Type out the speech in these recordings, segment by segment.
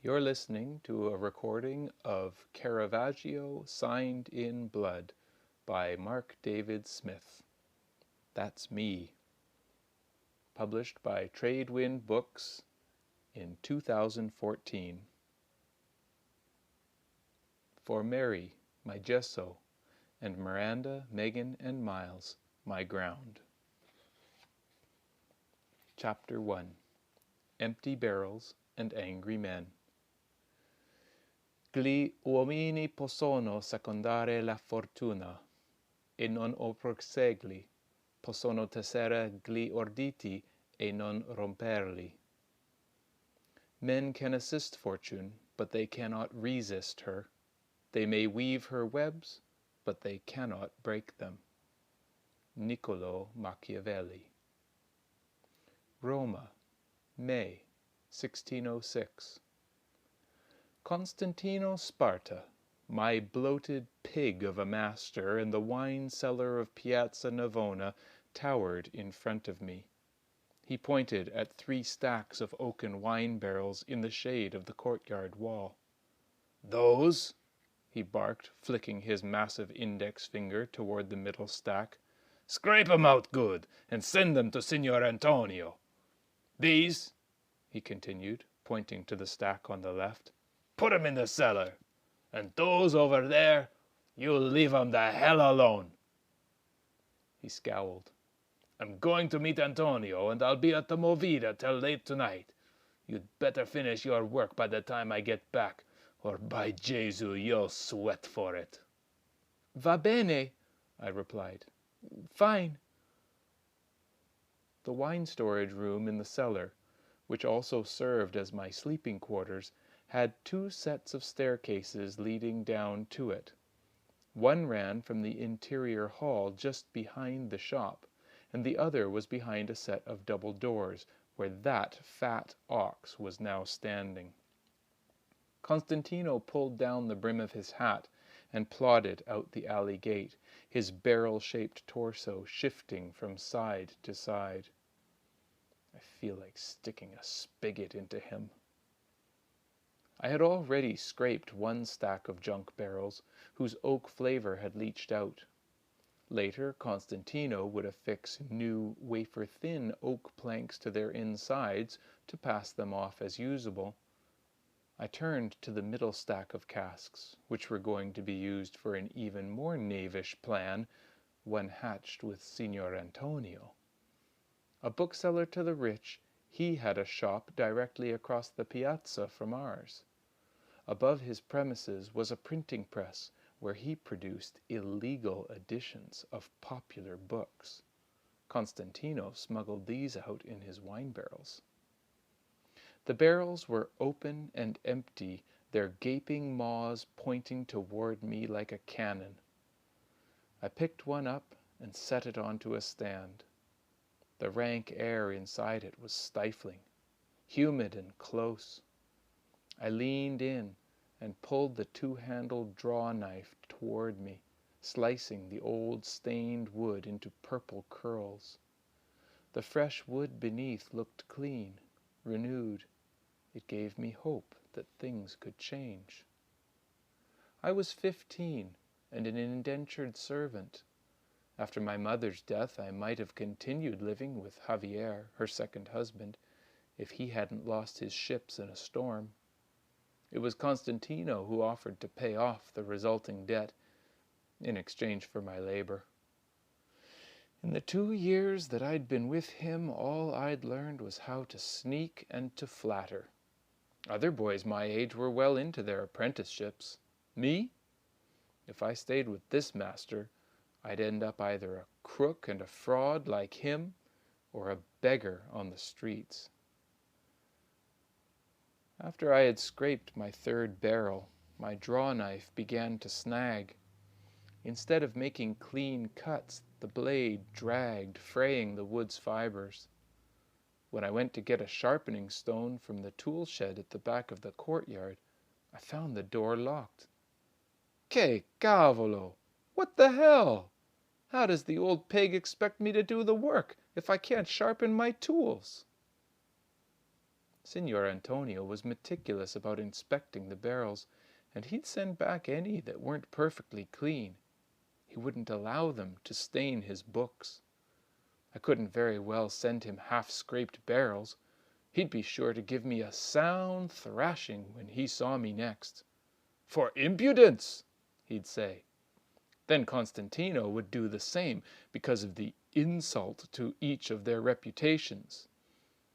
You're listening to a recording of Caravaggio Signed in Blood by Mark David Smith. That's me. Published by Tradewind Books in 2014. For Mary, my gesso, and Miranda, Megan, and Miles, my ground. Chapter 1. Empty Barrels and Angry Men. Gli uomini possono secondare la fortuna, e non opporsegli, possono tessere gli orditi e non romperli. Men can assist fortune, but they cannot resist her. They may weave her webs, but they cannot break them. Niccolò Machiavelli. Roma, May, 1606. Constantino Sparta, my bloated pig of a master in the wine cellar of Piazza Navona, towered in front of me. He pointed at 3 stacks of oaken wine barrels in the shade of the courtyard wall. "Those?" he barked, flicking his massive index finger toward the middle stack. "Scrape 'em out good, and send them to Signor Antonio. These," he continued, pointing to the stack on the left, "put 'em in the cellar. And those over there, you leave 'em the hell alone." He scowled. "I'm going to meet Antonio, and I'll be at the Movida till late tonight. You'd better finish your work by the time I get back, or by Jesu, you'll sweat for it." "Va bene," I replied. "Fine." The wine storage room in the cellar, which also served as my sleeping quarters, had 2 sets of staircases leading down to it. One ran from the interior hall just behind the shop, and the other was behind a set of double doors, where that fat ox was now standing. Constantino pulled down the brim of his hat and plodded out the alley gate, his barrel-shaped torso shifting from side to side. I feel like sticking a spigot into him. I had already scraped 1 stack of junk barrels, whose oak flavor had leached out. Later, Constantino would affix new wafer-thin oak planks to their insides to pass them off as usable. I turned to the middle stack of casks, which were going to be used for an even more knavish plan, one hatched with Signor Antonio. A bookseller to the rich, he had a shop directly across the piazza from ours. Above his premises was a printing press where he produced illegal editions of popular books. Constantino smuggled these out in his wine barrels. The barrels were open and empty, their gaping maws pointing toward me like a cannon. I picked one up and set it onto a stand. The rank air inside it was stifling, humid and close. I leaned in and pulled the 2-handled draw knife toward me, slicing the old stained wood into purple curls. The fresh wood beneath looked clean, renewed. It gave me hope that things could change. I was 15 and an indentured servant. After my mother's death, I might have continued living with Javier, her second husband, if he hadn't lost his ships in a storm. It was Constantino who offered to pay off the resulting debt in exchange for my labor. In the 2 years that I'd been with him, all I'd learned was how to sneak and to flatter. Other boys my age were well into their apprenticeships. Me? If I stayed with this master, I'd end up either a crook and a fraud like him, or a beggar on the streets. After I had scraped my 3rd barrel, my draw knife began to snag. Instead of making clean cuts, the blade dragged, fraying the wood's fibers. When I went to get a sharpening stone from the tool shed at the back of the courtyard, I found the door locked. "Que cavolo! What the hell? How does the old pig expect me to do the work if I can't sharpen my tools?" Signor Antonio was meticulous about inspecting the barrels, and he'd send back any that weren't perfectly clean. He wouldn't allow them to stain his books. I couldn't very well send him half-scraped barrels. He'd be sure to give me a sound thrashing when he saw me next. "For impudence!" he'd say. Then Constantino would do the same, because of the insult to each of their reputations.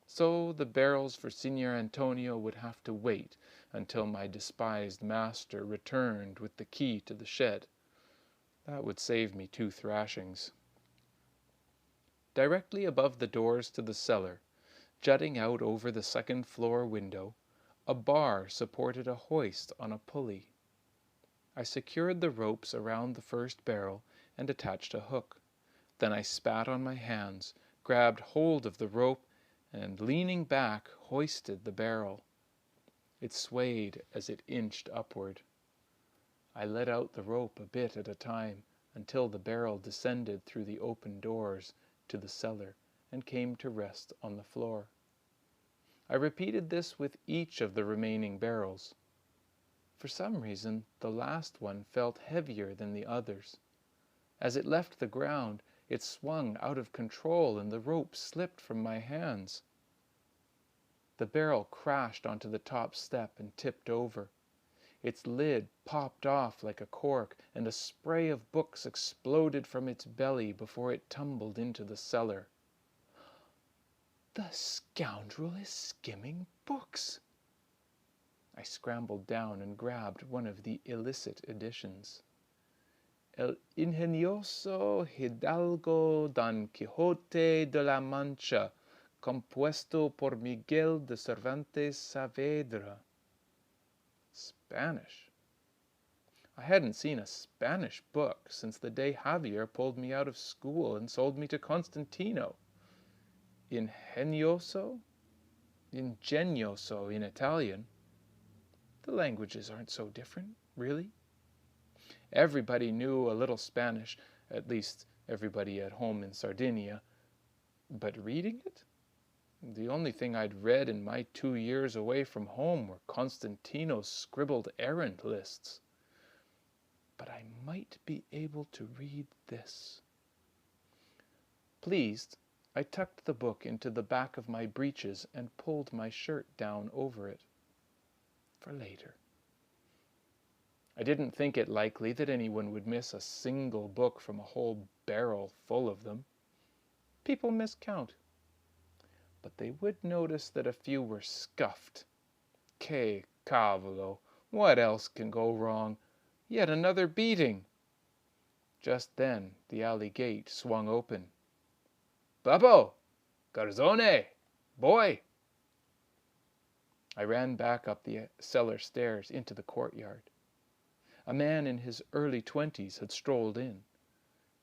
So the barrels for Signor Antonio would have to wait until my despised master returned with the key to the shed. That would save me 2 thrashings. Directly above the doors to the cellar, jutting out over the second-floor window, a bar supported a hoist on a pulley. I secured the ropes around the first barrel and attached a hook. Then I spat on my hands, grabbed hold of the rope, and leaning back, hoisted the barrel. It swayed as it inched upward. I let out the rope a bit at a time until the barrel descended through the open doors to the cellar and came to rest on the floor. I repeated this with each of the remaining barrels. For some reason, the last one felt heavier than the others. As it left the ground, it swung out of control and the rope slipped from my hands. The barrel crashed onto the top step and tipped over. Its lid popped off like a cork, and a spray of books exploded from its belly before it tumbled into the cellar. "The scoundrel is skimming books!" I scrambled down and grabbed one of the illicit editions. El ingenioso hidalgo Don Quixote de la Mancha, compuesto por Miguel de Cervantes Saavedra. Spanish. I hadn't seen a Spanish book since the day Javier pulled me out of school and sold me to Constantino. Ingenioso? Ingenioso in Italian. The languages aren't so different, really. Everybody knew a little Spanish, at least everybody at home in Sardinia. But reading it? The only thing I'd read in my 2 years away from home were Constantino's scribbled errand lists. But I might be able to read this. Pleased, I tucked the book into the back of my breeches and pulled my shirt down over it. For later. I didn't think it likely that anyone would miss a single book from a whole barrel full of them. People miscount. But they would notice that a few were scuffed. Que cavolo! What else can go wrong? Yet another beating! Just then the alley gate swung open. "Babbo! Garzone! Boy!" I ran back up the cellar stairs into the courtyard. A man in his early 20s had strolled in.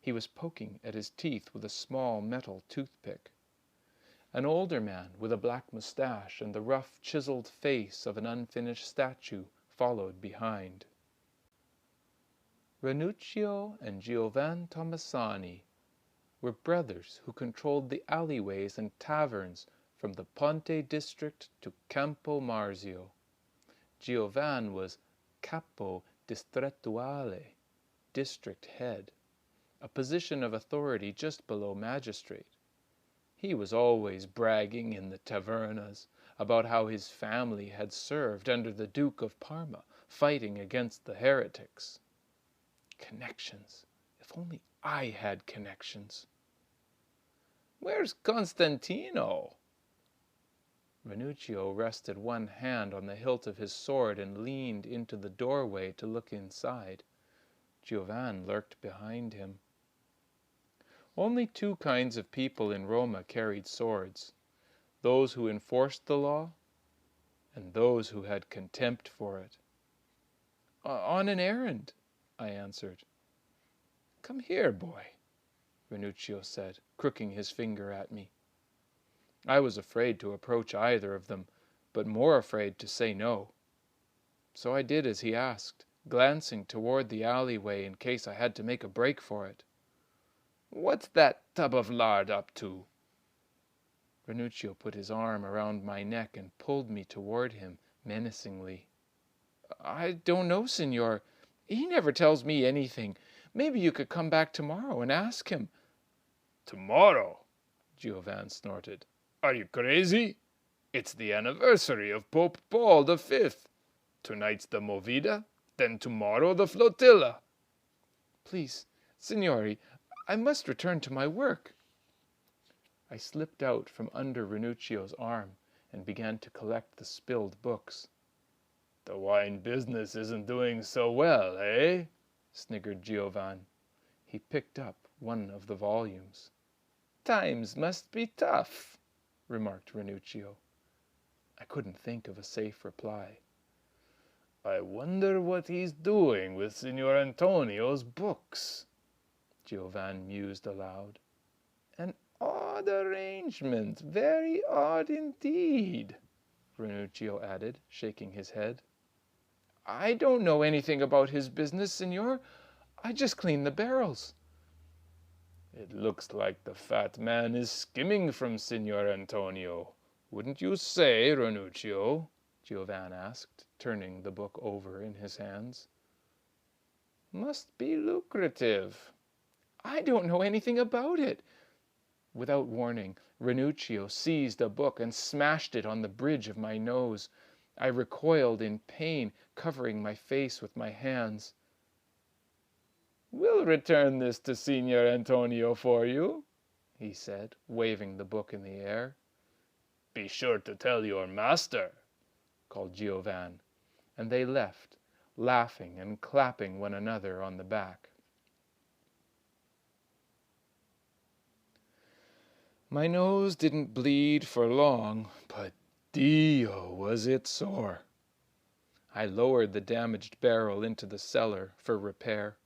He was poking at his teeth with a small metal toothpick. An older man with a black mustache and the rough, chiseled face of an unfinished statue followed behind. Ranuccio and Giovan Tomassani were brothers who controlled the alleyways and taverns from the Ponte district to Campo Marzio. Giovan was capo distrettuale, district head, a position of authority just below magistrate. He was always bragging in the tavernas about how his family had served under the Duke of Parma, fighting against the heretics. Connections. If only I had connections. "Where's Constantino?" Ranuccio rested one hand on the hilt of his sword and leaned into the doorway to look inside. Giovan lurked behind him. Only 2 kinds of people in Roma carried swords: those who enforced the law and those who had contempt for it. "On an errand," I answered. "Come here, boy," Ranuccio said, crooking his finger at me. I was afraid to approach either of them, but more afraid to say no. So I did as he asked, glancing toward the alleyway in case I had to make a break for it. "What's that tub of lard up to?" Ranuccio put his arm around my neck and pulled me toward him menacingly. "I don't know, Signor. He never tells me anything. Maybe you could come back tomorrow and ask him." "Tomorrow?" Giovan snorted. "Are you crazy? It's the anniversary of Pope Paul V. Tonight's the movida, then tomorrow the flotilla." "Please, Signori, I must return to my work." I slipped out from under Ranuccio's arm and began to collect the spilled books. "The wine business isn't doing so well, eh?" sniggered Giovan. He picked up one of the volumes. "Times must be tough," remarked Ranuccio. I couldn't think of a safe reply. "I wonder what he's doing with Signor Antonio's books," Giovan mused aloud. "An odd arrangement, very odd indeed," Ranuccio added, shaking his head. "I don't know anything about his business, Signor. I just clean the barrels." "It looks like the fat man is skimming from Signor Antonio, wouldn't you say, Ranuccio?" Giovan asked, turning the book over in his hands. "Must be lucrative." "I don't know anything about it." Without warning, Ranuccio seized a book and smashed it on the bridge of my nose. I recoiled in pain, covering my face with my hands. "We'll return this to Signor Antonio for you," he said, waving the book in the air. "Be sure to tell your master," called Giovan, and they left, laughing and clapping one another on the back. My nose didn't bleed for long, but Dio was it sore. I lowered the damaged barrel into the cellar for repair.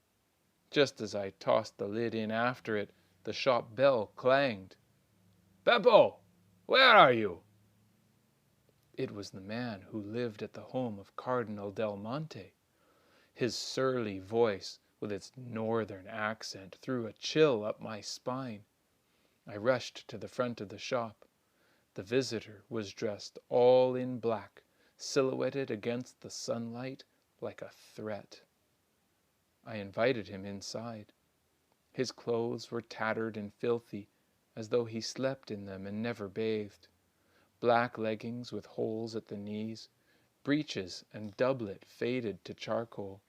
Just as I tossed the lid in after it, the shop bell clanged. "Beppo, where are you?" It was the man who lived at the home of Cardinal Del Monte. His surly voice, with its northern accent, threw a chill up my spine. I rushed to the front of the shop. The visitor was dressed all in black, silhouetted against the sunlight like a threat. I invited him inside. His clothes were tattered and filthy, as though he slept in them and never bathed. Black leggings with holes at the knees, breeches and doublet faded to charcoal.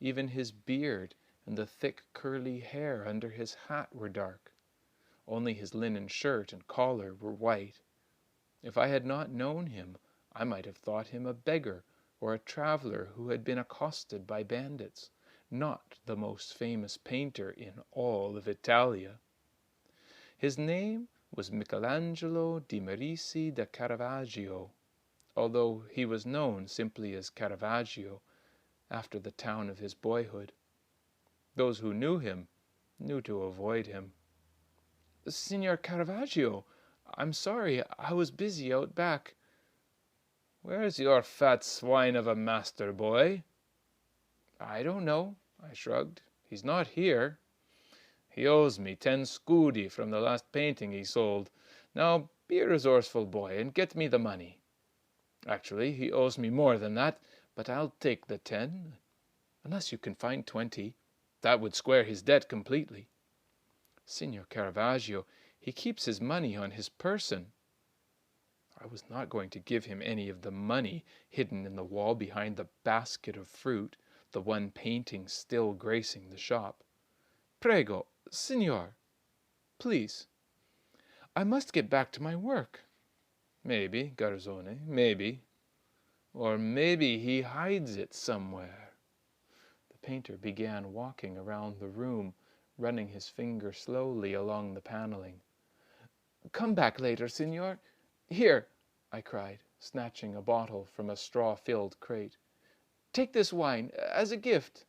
Even his beard and the thick curly hair under his hat were dark. Only his linen shirt and collar were white. If I had not known him, I might have thought him a beggar or a traveler who had been accosted by bandits, not the most famous painter in all of Italia. His name was Michelangelo di Merisi da Caravaggio, although he was known simply as Caravaggio, after the town of his boyhood. Those who knew him knew to avoid him. "Signor Caravaggio, I'm sorry, I was busy out back." "Where's your fat swine of a master, boy?" "I don't know," I shrugged. "He's not here." "He owes me 10 scudi from the last painting he sold. Now be a resourceful boy and get me the money." "Actually, he owes me more than that, but I'll take the 10, unless you can find 20. That would square his debt completely." "Signor Caravaggio, he keeps his money on his person." I was not going to give him any of the money hidden in the wall behind the basket of fruit, the one painting still gracing the shop. "Prego, signor, please. I must get back to my work." "Maybe, Garzone, maybe. Or maybe he hides it somewhere." The painter began walking around the room, running his finger slowly along the paneling. "Come back later, signor. Here," I cried, snatching a bottle from a straw-filled crate. "Take this wine as a gift."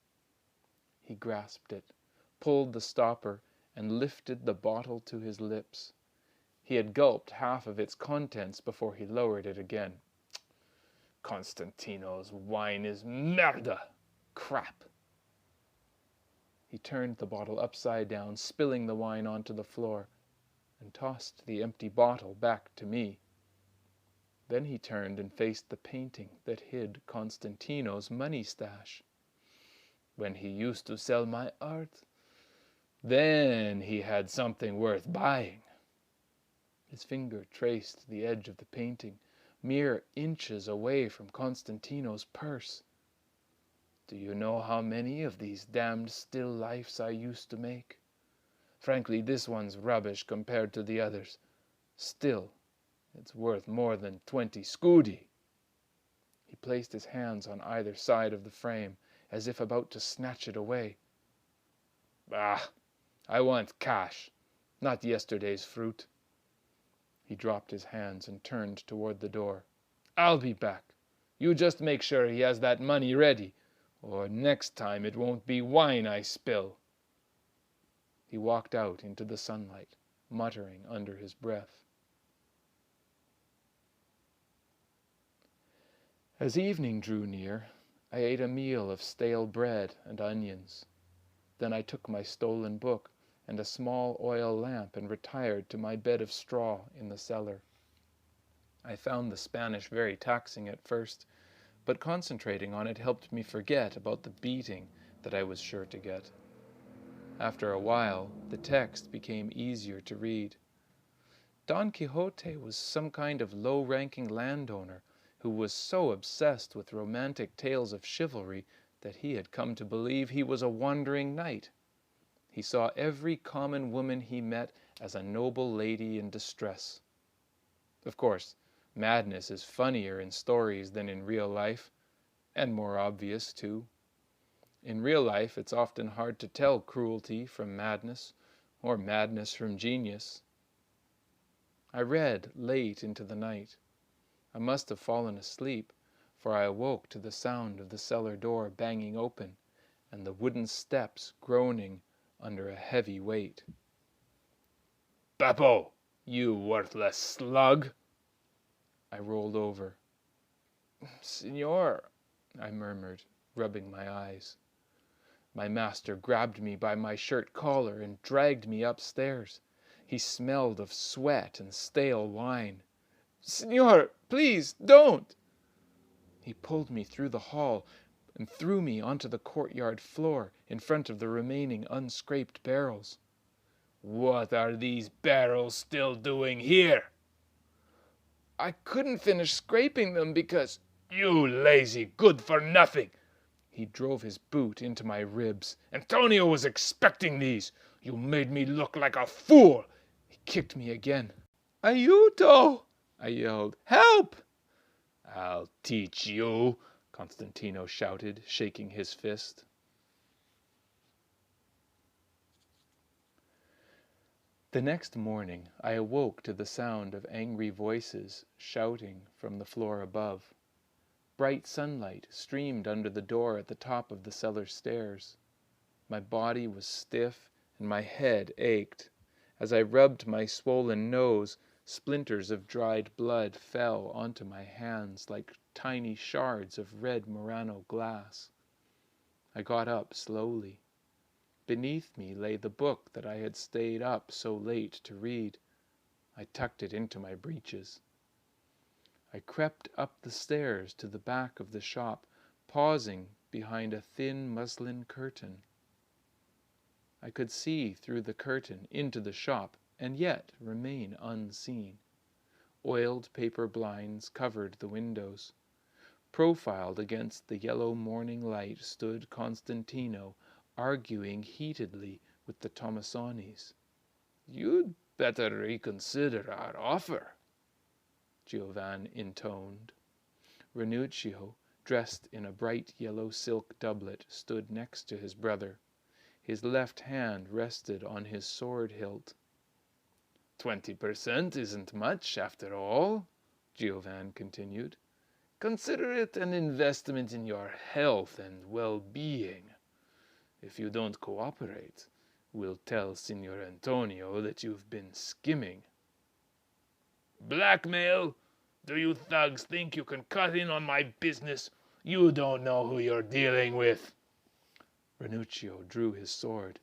He grasped it, pulled the stopper, and lifted the bottle to his lips. He had gulped half of its contents before he lowered it again. "Constantino's wine is merda! Crap!" He turned the bottle upside down, spilling the wine onto the floor, and tossed the empty bottle back to me. Then he turned and faced the painting that hid Constantino's money stash. When he used to sell my art, then he had something worth buying. His finger traced the edge of the painting, mere inches away from Constantino's purse. Do you know how many of these damned still lifes I used to make? Frankly, this one's rubbish compared to the others. Still, it's worth more than 20 scudi. He placed his hands on either side of the frame, as if about to snatch it away. Ah, I want cash, not yesterday's fruit. He dropped his hands and turned toward the door. I'll be back. You just make sure he has that money ready, or next time it won't be wine I spill. He walked out into the sunlight, muttering under his breath. As evening drew near, I ate a meal of stale bread and onions. Then I took my stolen book and a small oil lamp and retired to my bed of straw in the cellar. I found the Spanish very taxing at first, but concentrating on it helped me forget about the beating that I was sure to get. After a while, the text became easier to read. Don Quixote was some kind of low-ranking landowner who was so obsessed with romantic tales of chivalry that he had come to believe he was a wandering knight. He saw every common woman he met as a noble lady in distress. Of course, madness is funnier in stories than in real life, and more obvious, too. In real life, it's often hard to tell cruelty from madness, or madness from genius. I read late into the night. I must have fallen asleep, for I awoke to the sound of the cellar door banging open and the wooden steps groaning under a heavy weight. Beppo, you worthless slug! I rolled over. Signor, I murmured, rubbing my eyes. My master grabbed me by my shirt collar and dragged me upstairs. He smelled of sweat and stale wine. Signor, please, don't! He pulled me through the hall and threw me onto the courtyard floor in front of the remaining unscraped barrels. What are these barrels still doing here? I couldn't finish scraping them because... You lazy good-for-nothing! He drove his boot into my ribs. Antonio was expecting these. You made me look like a fool. He kicked me again. Aiuto! I yelled. Help! I'll teach you, Constantino shouted, shaking his fist. The next morning, I awoke to the sound of angry voices shouting from the floor above. Bright sunlight streamed under the door at the top of the cellar stairs. My body was stiff and my head ached. As I rubbed my swollen nose, splinters of dried blood fell onto my hands like tiny shards of red Murano glass. I got up slowly. Beneath me lay the book that I had stayed up so late to read. I tucked it into my breeches. I crept up the stairs to the back of the shop, pausing behind a thin muslin curtain. I could see through the curtain into the shop and yet remain unseen. Oiled paper blinds covered the windows. Profiled against the yellow morning light stood Constantino, arguing heatedly with the Tomasonis. You'd better reconsider our offer, Giovan intoned. Ranuccio, dressed in a bright yellow silk doublet, stood next to his brother. His left hand rested on his sword hilt. 20% isn't much, after all, Giovan continued. Consider it an investment in your health and well-being. If you don't cooperate, we'll tell Signor Antonio that you've been skimming. Blackmail? Do you thugs think you can cut in on my business? You don't know who you're dealing with. Ranuccio drew his sword.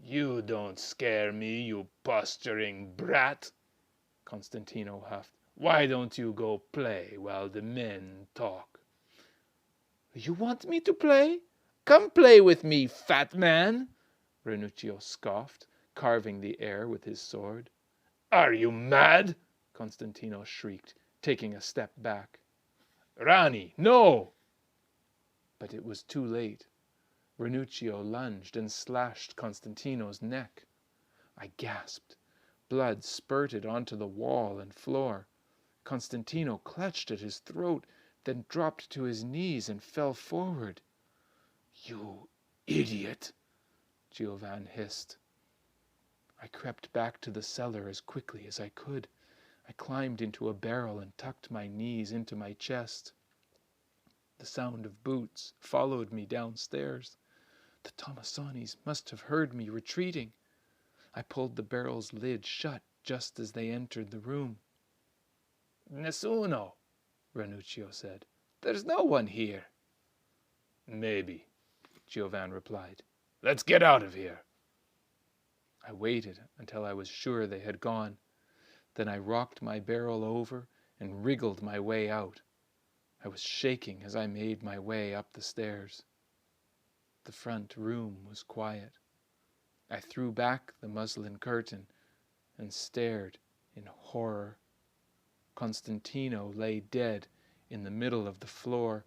You don't scare me, you posturing brat, Constantino huffed. Why don't you go play while the men talk? You want me to play? Come play with me, fat man, Ranuccio scoffed, carving the air with his sword. Are you mad? Constantino shrieked, taking a step back. Rani, no! But it was too late. Ranuccio lunged and slashed Constantino's neck. I gasped. Blood spurted onto the wall and floor. Constantino clutched at his throat, then dropped to his knees and fell forward. You idiot, Giovan hissed. I crept back to the cellar as quickly as I could. I climbed into a barrel and tucked my knees into my chest. The sound of boots followed me downstairs. The Tomasanis must have heard me retreating. I pulled the barrel's lid shut just as they entered the room. Nessuno, Ranuccio said. There's no one here. Maybe, Giovan replied. Let's get out of here. I waited until I was sure they had gone. Then I rocked my barrel over and wriggled my way out. I was shaking as I made my way up the stairs. The front room was quiet. I threw back the muslin curtain and stared in horror. Constantino lay dead in the middle of the floor,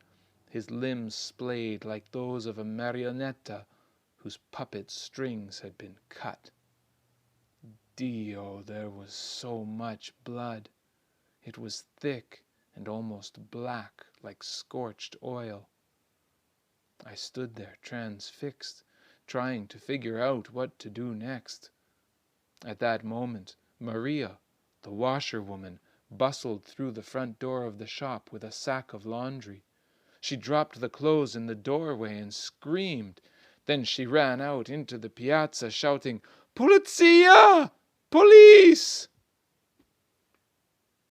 his limbs splayed like those of a marionetta whose puppet strings had been cut. Dio, there was so much blood. It was thick and almost black like scorched oil. I stood there transfixed, trying to figure out what to do next. At that moment, Maria, the washerwoman, bustled through the front door of the shop with a sack of laundry. She dropped the clothes in the doorway and screamed. Then she ran out into the piazza, shouting, "Polizia! Police!"